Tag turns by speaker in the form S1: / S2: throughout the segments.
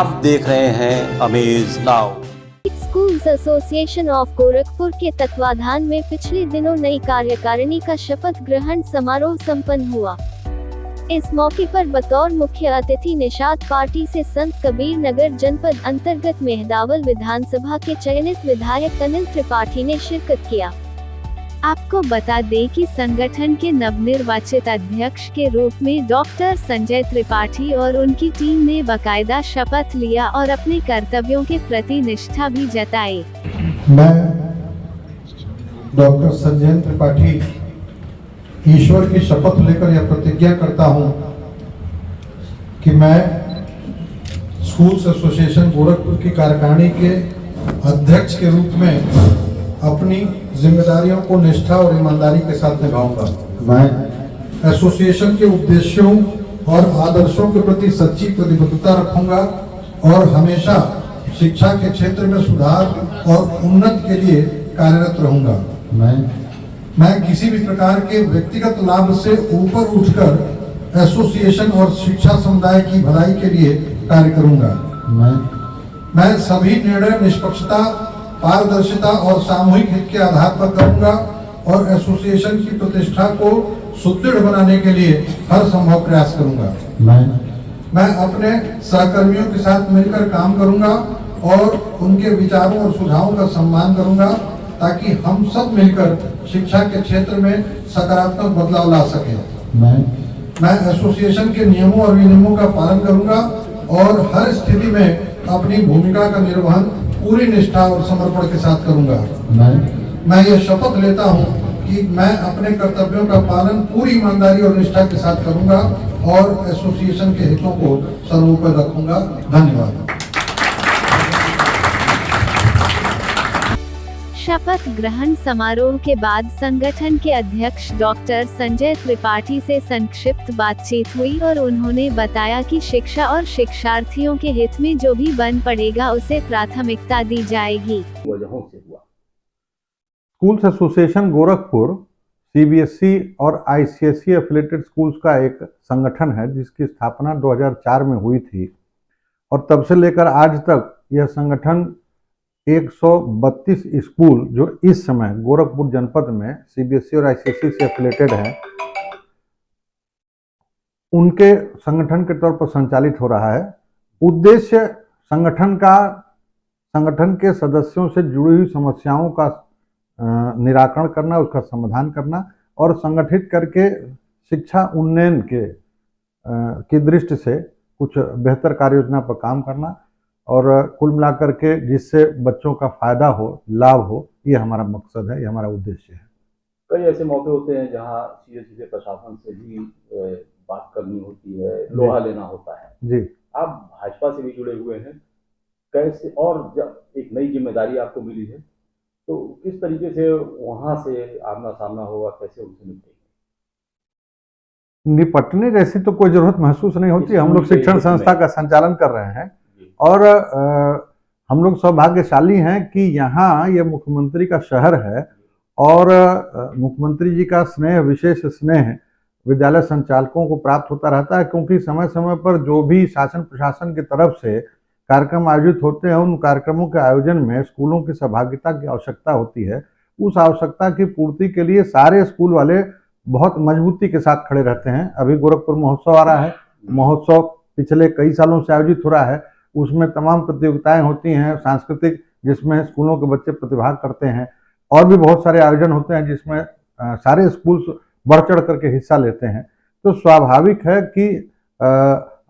S1: आप देख रहे हैं amaze now.
S2: Schools association of Gorakhpur के तत्वाधान में पिछले दिनों नई कार्यकारिणी का शपथ ग्रहण समारोह संपन्न हुआ। इस मौके पर बतौर मुख्य अतिथि निषाद पार्टी से संत कबीर नगर जनपद अंतर्गत मेहदावल विधानसभा के चयनित विधायक अनिल त्रिपाठी ने शिरकत किया। आपको बता दें कि संगठन के नवनिर्वाचित अध्यक्ष के रूप में डॉक्टर संजय त्रिपाठी और उनकी टीम ने बाकायदा शपथ लिया और अपने कर्तव्यों के प्रति निष्ठा भी जताई।
S3: मैं डॉक्टर संजय त्रिपाठी ईश्वर की शपथ लेकर यह प्रतिज्ञा करता हूं कि मैं स्कूल्स एसोसिएशन गोरखपुर की कार्यकारिणी के अध्यक्ष के रूप में अपनी जिम्मेदारियों को निष्ठा और ईमानदारी के साथ निभाऊंगा। मैं एसोसिएशन के उद्देश्यों और आदर्शों के प्रति सच्ची प्रतिबद्धता रखूंगा और हमेशा शिक्षा के क्षेत्र में सुधार और उन्नति के लिए कार्यरत रहूंगा। मैं किसी भी प्रकार के व्यक्तिगत लाभ से ऊपर उठकर एसोसिएशन और शिक्षा समुदाय की भलाई के लिए कार्य करूंगा। मैं सभी निर्णय निष्पक्षता, पारदर्शिता और सामूहिक हित के आधार पर करूंगा और एसोसिएशन की प्रतिष्ठा को सुदृढ़ बनाने के लिए हर संभव प्रयास करूंगा। मैं अपने सहकर्मियों के साथ मिलकर काम करूंगा और उनके विचारों और सुझावों का सम्मान करूंगा ताकि हम सब मिलकर शिक्षा के क्षेत्र में सकारात्मक बदलाव ला सकें। मैं एसोसिएशन के नियमों और विनियमों का पालन करूंगा और हर स्थिति में अपनी भूमिका का निर्वहन पूरी निष्ठा और समर्पण के साथ करूंगा। मैं ये शपथ लेता हूं कि मैं अपने कर्तव्यों का पालन पूरी ईमानदारी और निष्ठा के साथ करूंगा और एसोसिएशन के हितों को सर्वोपरि रखूंगा। धन्यवाद।
S2: शपथ ग्रहण समारोह के बाद संगठन के अध्यक्ष डॉक्टर संजय त्रिपाठी से संक्षिप्त बातचीत हुई और उन्होंने बताया कि शिक्षा और शिक्षार्थियों के हित में जो भी बन पड़ेगा उसे प्राथमिकता दी जाएगी।
S4: स्कूल्स एसोसिएशन गोरखपुर सीबीएसई और आईसीएसई एफिलिएटेड स्कूल्स का एक संगठन है जिसकी स्थापना 2004 में हुई थी और तब से लेकर आज तक यह संगठन 132 स्कूल जो इस समय गोरखपुर जनपद में सीबीएसई और आईसीएसई से एफिलिएटेड हैं, उनके संगठन के तौर पर संचालित हो रहा है। उद्देश्य संगठन के सदस्यों से जुड़ी हुई समस्याओं का निराकरण करना, उसका समाधान करना और संगठित करके शिक्षा उन्नयन की दृष्टि से कुछ बेहतर कार्य योजना पर काम करना और कुल मिलाकर के जिससे बच्चों का फायदा हो, लाभ हो, ये हमारा मकसद है, ये हमारा उद्देश्य है।
S5: कई ऐसे मौके होते हैं जहाँ सीधे प्रशासन से भी बात करनी होती है, लोहा लेना होता है। जी, आप भाजपा से भी जुड़े हुए हैं, कैसे, और जब एक नई जिम्मेदारी आपको मिली है तो किस तरीके से वहां से आमना सामना होगा, कैसे उनसे
S4: निपटने जैसी तो कोई जरूरत महसूस नहीं होती। हम लोग शिक्षण संस्था का संचालन कर रहे हैं और हम लोग सौभाग्यशाली हैं कि यहाँ ये मुख्यमंत्री का शहर है और मुख्यमंत्री जी का स्नेह, विशेष स्नेह विद्यालय संचालकों को प्राप्त होता रहता है, क्योंकि समय समय पर जो भी शासन प्रशासन की तरफ से कार्यक्रम आयोजित होते हैं उन कार्यक्रमों के आयोजन में स्कूलों की सहभागिता की आवश्यकता होती है। उस आवश्यकता की पूर्ति के लिए सारे स्कूल वाले बहुत मजबूती के साथ खड़े रहते हैं। अभी गोरखपुर महोत्सव आ रहा है, महोत्सव पिछले कई सालों से आयोजित हो रहा है, उसमें तमाम प्रतियोगिताएं होती हैं सांस्कृतिक, जिसमें स्कूलों के बच्चे प्रतिभाग करते हैं और भी बहुत सारे आयोजन होते हैं जिसमें सारे स्कूल बढ़ चढ़ करके हिस्सा लेते हैं। तो स्वाभाविक है कि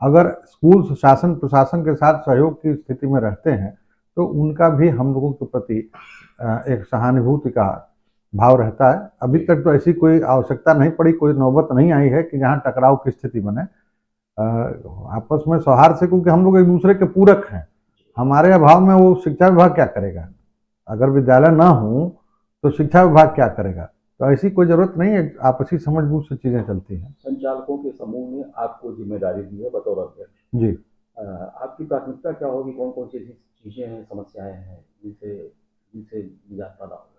S4: अगर स्कूल शासन प्रशासन के साथ सहयोग की स्थिति में रहते हैं तो उनका भी हम लोगों के प्रति एक सहानुभूति का भाव रहता है। अभी तक तो ऐसी कोई आवश्यकता नहीं पड़ी, कोई नौबत नहीं आई है कि जहाँ टकराव की स्थिति बने। आपस में सौहार्द से, क्योंकि हम लोग एक दूसरे के पूरक हैं। हमारे अभाव में वो शिक्षा विभाग क्या करेगा? अगर विद्यालय ना हो तो शिक्षा विभाग क्या करेगा? तो ऐसी कोई जरूरत नहीं है, आपसी समझबूझ से चीजें चलती हैं।
S5: संचालकों के समूह ने आपको जिम्मेदारी दी है बतौर अध्यक्ष
S4: जी,
S5: आपकी प्राथमिकता क्या होगी? कौन कौन सी चीजें हैं, समस्याएं हैं जिनसे निजात पाना होगा?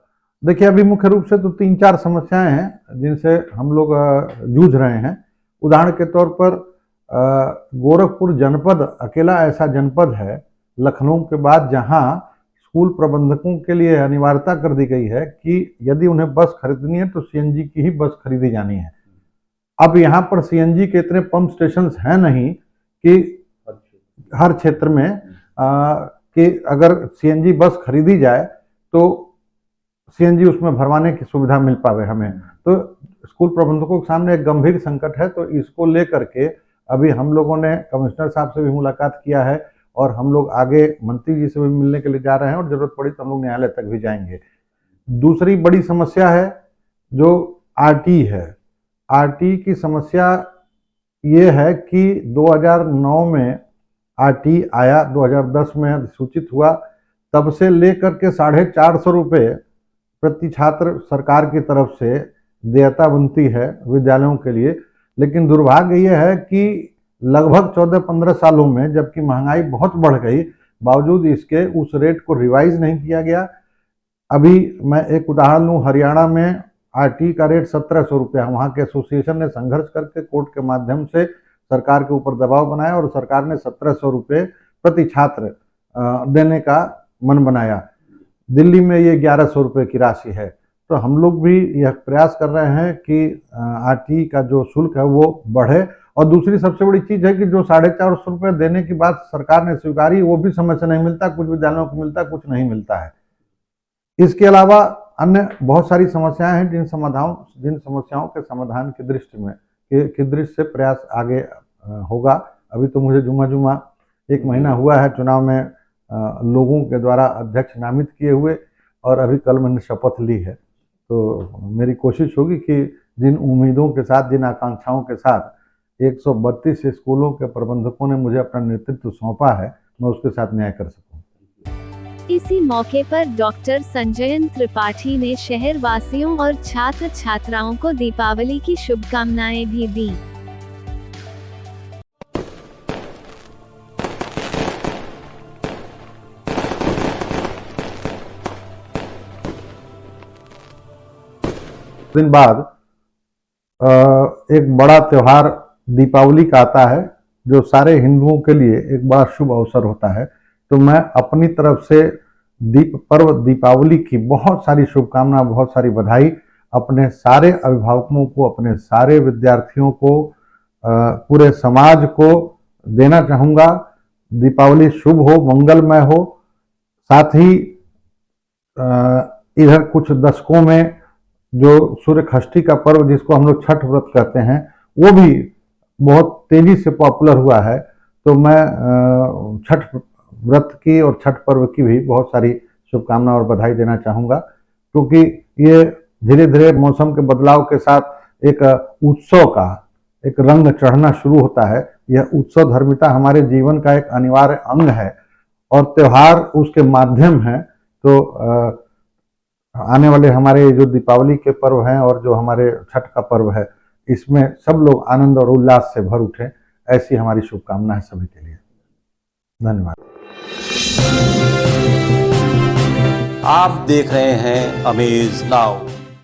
S4: देखिए, अभी मुख्य रूप से तो 3-4 समस्याएं हैं जिनसे हम लोग जूझ रहे हैं। उदाहरण के तौर पर गोरखपुर जनपद अकेला ऐसा जनपद है लखनऊ के बाद जहां स्कूल प्रबंधकों के लिए अनिवार्यता कर दी गई है कि यदि उन्हें बस खरीदनी है तो सीएनजी की ही बस खरीदी जानी है। अब यहाँ पर सीएनजी के इतने पंप स्टेशन हैं नहीं कि हर क्षेत्र में कि अगर सीएनजी बस खरीदी जाए तो सीएनजी उसमें भरवाने की सुविधा मिल पावे हमें। तो स्कूल प्रबंधकों के सामने एक गंभीर संकट है। तो इसको लेकर के अभी हम लोगों ने कमिश्नर साहब से भी मुलाकात किया है और हम लोग आगे मंत्री जी से भी मिलने के लिए जा रहे हैं और जरूरत पड़ी तो हम लोग न्यायालय तक भी जाएंगे। दूसरी बड़ी समस्या है जो आरटी है। आरटी की समस्या ये है कि 2009 में आरटी आया, 2010 में अधिसूचित हुआ, तब से लेकर के 450 रुपये प्रति छात्र सरकार की तरफ से देयता बनती है विद्यालयों के लिए। लेकिन दुर्भाग्य ये है कि लगभग 14-15 सालों में जबकि महंगाई बहुत बढ़ गई, बावजूद इसके उस रेट को रिवाइज नहीं किया गया। अभी मैं एक उदाहरण लूँ, हरियाणा में आरटी का रेट 1700 रुपया, वहाँ के एसोसिएशन ने संघर्ष करके कोर्ट के माध्यम से सरकार के ऊपर दबाव बनाया और सरकार ने 1700 रुपये प्रति छात्र देने का मन बनाया। दिल्ली में ये 1100 रुपये की राशि है। तो हम लोग भी यह प्रयास कर रहे हैं कि आरटी का जो शुल्क है वो बढ़े। और दूसरी सबसे बड़ी चीज़ है कि जो 450 रुपये देने की बात सरकार ने स्वीकारी, वो भी समय से नहीं मिलता, कुछ विद्यालयों को मिलता, कुछ नहीं मिलता है। इसके अलावा अन्य बहुत सारी समस्याएं हैं जिन समस्याओं के समाधान की दृष्टि से प्रयास आगे होगा। अभी तो मुझे जुमा एक महीना हुआ है चुनाव में लोगों के द्वारा अध्यक्ष नामित किए हुए, और अभी कल मैंने शपथ ली है। तो मेरी कोशिश होगी कि जिन उम्मीदों के साथ, जिन आकांक्षाओं के साथ 132 स्कूलों के प्रबंधकों ने मुझे अपना नेतृत्व सौंपा है, मैं उसके साथ न्याय कर सकूं।
S2: इसी मौके पर डॉक्टर संजयन त्रिपाठी ने शहर वासियों और छात्र छात्राओं को दीपावली की शुभकामनाएं भी दी।
S4: दिन बाद एक बड़ा त्योहार दीपावली का आता है जो सारे हिंदुओं के लिए एक बड़ा शुभ अवसर होता है। तो मैं अपनी तरफ से दीपावली की बहुत सारी शुभकामना, बहुत सारी बधाई अपने सारे अभिभावकों को, अपने सारे विद्यार्थियों को, पूरे समाज को देना चाहूँगा। दीपावली शुभ हो, मंगलमय हो। साथ ही इधर कुछ दशकों में जो सूर्य षष्ठी का पर्व जिसको हम लोग छठ व्रत कहते हैं, वो भी बहुत तेजी से पॉपुलर हुआ है। तो मैं छठ व्रत की और छठ पर्व की भी बहुत सारी शुभकामना और बधाई देना चाहूँगा, क्योंकि ये धीरे धीरे मौसम के बदलाव के साथ एक उत्सव का एक रंग चढ़ना शुरू होता है। यह उत्सव धर्मिता हमारे जीवन का एक अनिवार्य अंग है और त्योहार उसके माध्यम है। तो आने वाले हमारे जो दीपावली के पर्व हैं और जो हमारे छठ का पर्व है, इसमें सब लोग आनंद और उल्लास से भर उठें, ऐसी हमारी शुभकामना है सभी के लिए। धन्यवाद।
S1: आप देख रहे हैं अमेज नाउ।